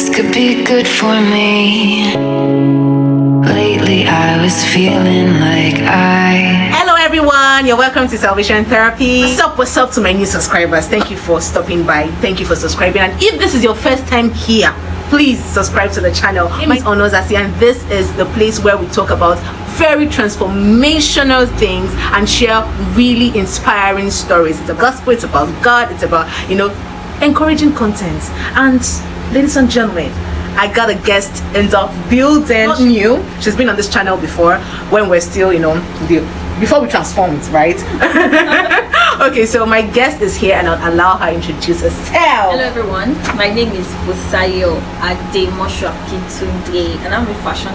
This could be good for me. Lately I was feeling like Hello everyone, you're welcome to Salvation Therapy. What's up to my new subscribers? Thank you for stopping by. Thank you for subscribing. And if this is your first time here, please subscribe to the channel. My name is Onozasi, and this is the place where we talk about very transformational things and share really inspiring stories. It's a gospel, it's about God, it's about, encouraging content. And ladies and gentlemen, I got a guest in the building. Not new. She's been on this channel before when we're still, before we transformed, right? Okay, so my guest is here and I'll allow her to introduce herself. Hello everyone, my name is Busayo Adenmosun-Akintunde and I'm a fashion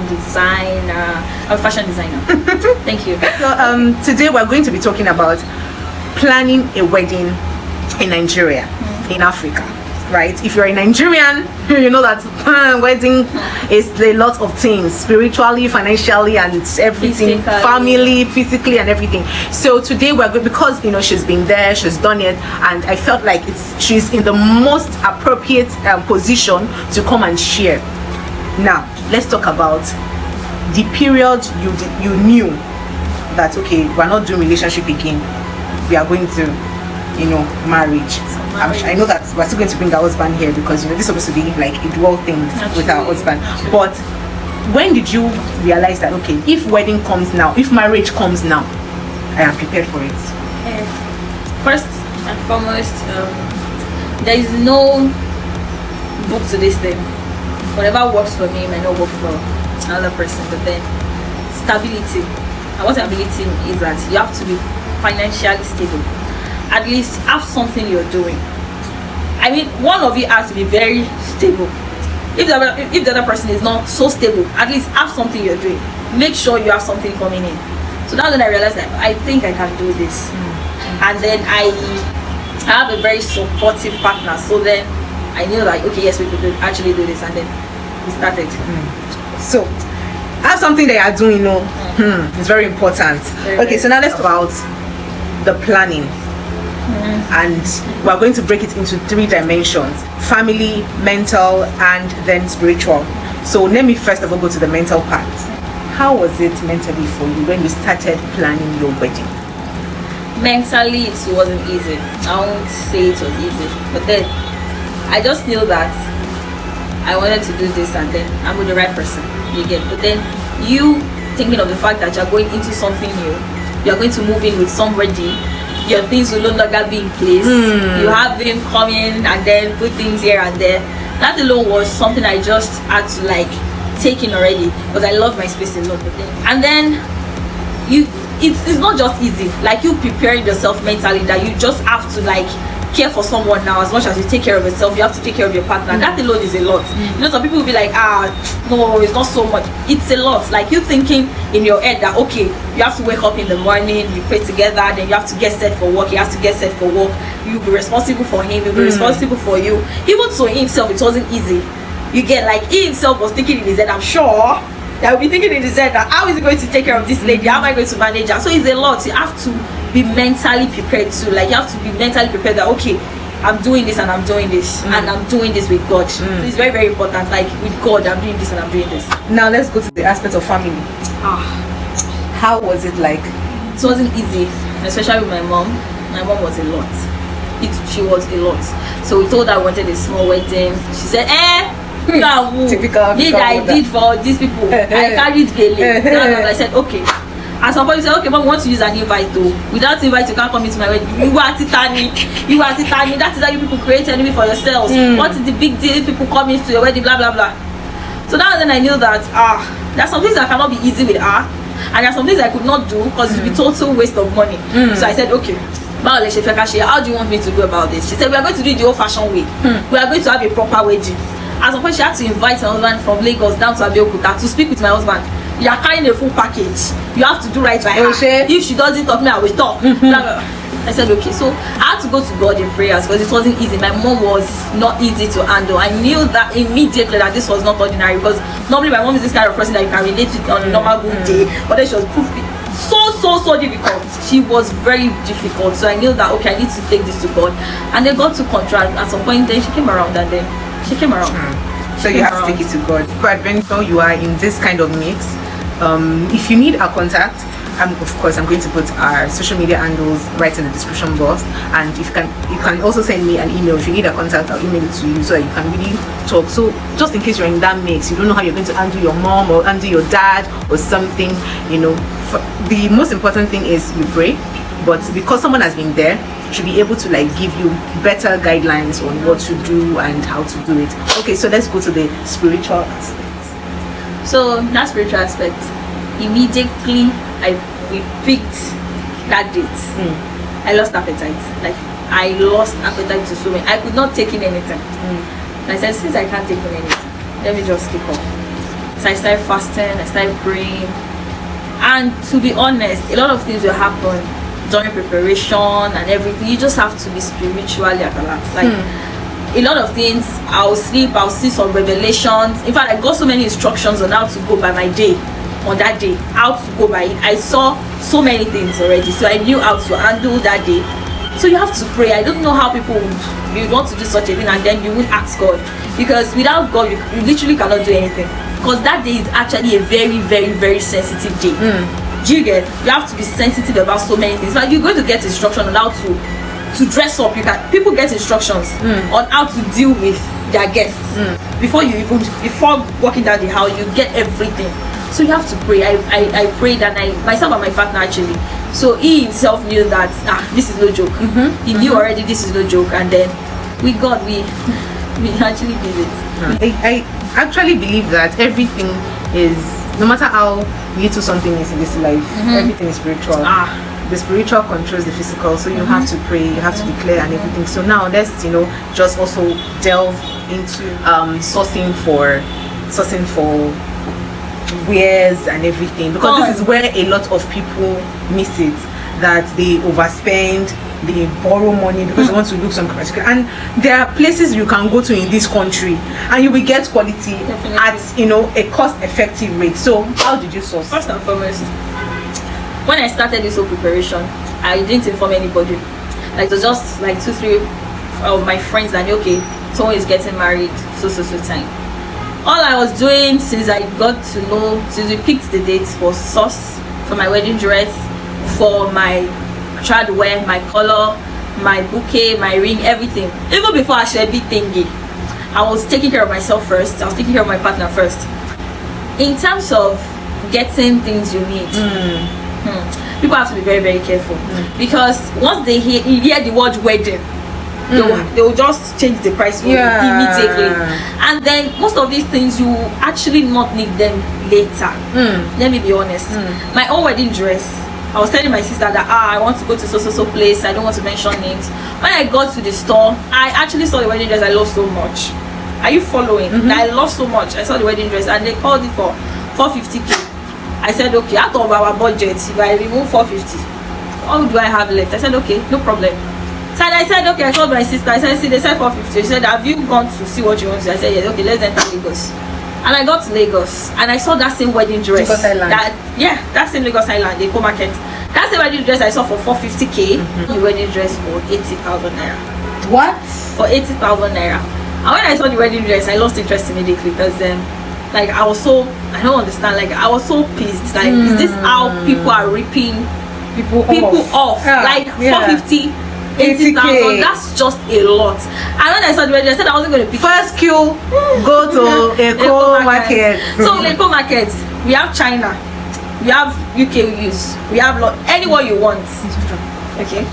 designer. Thank you. So today we're going to be talking about planning a wedding in Nigeria, in Africa. Right, if you're a Nigerian, you know that wedding is a lot of things, spiritually, financially, and everything, family, physically, and everything. So today we're good because she's been there, she's done it, and I felt like she's in the most appropriate position to come and share. Now let's talk about the period you knew that okay, we're not doing relationship again, we are going to marriage. I know that we're still going to bring our husband here because this is supposed to be like a dual thing with our husband. But when did you realize that okay, if wedding comes now, if marriage comes now, I am prepared for it? First and foremost, there is no book to this thing. Whatever works for me may not work for another person. But then stability, and what stability is that you have to be financially stable. At least have something you're doing. I mean, one of you has to be very stable. If the other person is not so stable, at least have something you're doing. Make sure you have something coming in. So that's when I realized that I think I can do this. And then I have a very supportive partner. So then I knew like, okay, yes, we could actually do this. And then we started. So have something that you're doing, it's very important. Okay, so now let's talk about the planning. And we're going to break it into 3 dimensions: family, mental, and then spiritual. So let me first of all go to the mental part. How was it mentally for you when you started planning your wedding? Mentally it wasn't easy. I won't say it was easy, but then I just knew that I wanted to do this and then I'm with the right person, you get. But then you thinking of the fact that you're going into something new, you're going to move in with somebody, your things will no longer be in place. You have him come in and then put things here and there. That alone was something I just had to like take in already because I love my space a lot. And then it's not just easy. Like you preparing yourself mentally that you just have to like care for someone now. As much as you take care of yourself, you have to take care of your partner. That alone is a lot. Some people will be like, no, it's not so much. It's a lot. Like you thinking in your head that okay, you have to wake up in the morning, you pray together, then you have to get set for work. He has to get set for work. You'll be responsible for him. You'll be responsible for you. Even to himself, it wasn't easy. You get like he himself was thinking in his head, I'm sure that will be thinking in his head that how is he going to take care of this lady? How am I going to manage her? So it's a lot. You have to be mentally prepared too. Like you have to be mentally prepared that okay, I'm doing this and I'm doing this and I'm doing this with God. So it's very, very important. Like with God, I'm doing this and I'm doing this. Now let's go to the aspect of family. How was it like? It wasn't easy, especially with my mom. My mom was a lot. She was a lot. So we told her I wanted a small wedding. She said, typical did I did for these people. I carried gele. I said, okay. At some point, you said, okay, mom, we want to use an invite though. Without invite, you can't come into my wedding. You are titani. That is how you people create enemy for yourselves. What is the big deal if people come into your wedding, blah, blah, blah. So now then I knew that, there are some things that cannot be easy with her. And there are some things I could not do because it would be total waste of money. So I said, okay, how do you want me to go about this? She said, we are going to do it the old-fashioned way. We are going to have a proper wedding. At some point, she had to invite her husband from Lagos down to Abeokuta to speak with my husband. You are carrying a full package. You have to do right by her. If she doesn't talk, me, I will talk. I said, okay. So I had to go to God in prayers because it wasn't easy. My mom was not easy to handle. I knew that immediately that this was not ordinary because normally my mom is this kind of person that you can relate with on a normal good day. But then she was so difficult. She was very difficult. So I knew that okay, I need to take this to God. And then God took control. At some point then she came around. So you have to take it to God. For adventure, you are in this kind of mix. If you need our contact, of course, I'm going to put our social media handles right in the description box, and if you can also send me an email. If you need a contact, I'll email it to you so that you can really talk. So just in case you're in that mix, you don't know how you're going to handle your mom or handle your dad or something, the most important thing is you pray. But because someone has been there, should be able to like give you better guidelines on what to do and how to do it. Okay, so let's go to the spiritual aspect. So that spiritual aspect, immediately we picked that date. I lost appetite. Like I lost appetite to swimming. I could not take in anything. And I said, since I can't take in anything, let me just kick off. So I started fasting, I started praying, and to be honest, a lot of things will happen during preparation and everything. You just have to be spiritually alert. Like a lot of things, I'll sleep, I'll see some revelations. In fact, I got so many instructions on how to go by my day, on that day, how to go by it. I saw so many things already, so I knew how to handle that day. So you have to pray. I don't know how people would want to do such a thing and then you would ask God, because without God you literally cannot do anything, because that day is actually a very, very, very sensitive day. Do you get? You have to be sensitive about so many things. Like you're going to get instruction on how to dress up. People get instructions on how to deal with their guests before walking down the hall. You get everything. So you have to pray. I prayed, and myself and my partner actually. So he himself knew that this is no joke. He knew already this is no joke, and then we actually did it. I actually believe that everything is, no matter how little something is in this life, everything is spiritual. The spiritual controls the physical, so you have to pray, you have to declare and everything. So now let's just also delve into sourcing for wares and everything, because this is where a lot of people miss it, that they overspend, they borrow money because they want to look some particular. And there are places you can go to in this country and you will get quality at a cost-effective rate. So how did you source? First and foremost, when I started this whole preparation, I didn't inform anybody. Like it was just like 2-3 of my friends that knew, okay, someone is getting married so time. All I was doing since we picked the dates, was source for my wedding dress, for my child wear, my color, my bouquet, my ring, everything. Even before I should be thinking, I was taking care of myself first. I was taking care of my partner first. In terms of getting things you need, people have to be very, very careful, because once they hear the word wedding, they will just change the price for you immediately, and then most of these things you actually not need them later. Let me be honest. My own wedding dress, I was telling my sister that I want to go to so place. I don't want to mention names. When I got to the store, I actually saw the wedding dress I love so much. Are you following? I love so much. I saw the wedding dress and they called it for 450k. I said, okay, out of our budget, if I remove 450, how do I have left? I said, okay, no problem. So I said, okay, I called my sister. I said, see, they said 450. She said, have you gone to see what you want to? I said, yes, okay, let's enter Lagos. And I got to Lagos and I saw that same wedding dress. Lagos Island. That same Lagos Island, the market. That same wedding dress I saw for 450k. The wedding dress for 80,000 naira. What? For 80,000 naira. And when I saw the wedding dress, I lost interest immediately, because like I don't understand. Like I was so pissed. Like, is this how people are ripping people off? Like 450. 80,000, that's just a lot. And when I saw the wedding, I said I wasn't going to pick first queue, go to Eco Market. So Eco Market, we have China, we have UK use, we have anyone you want. Okay.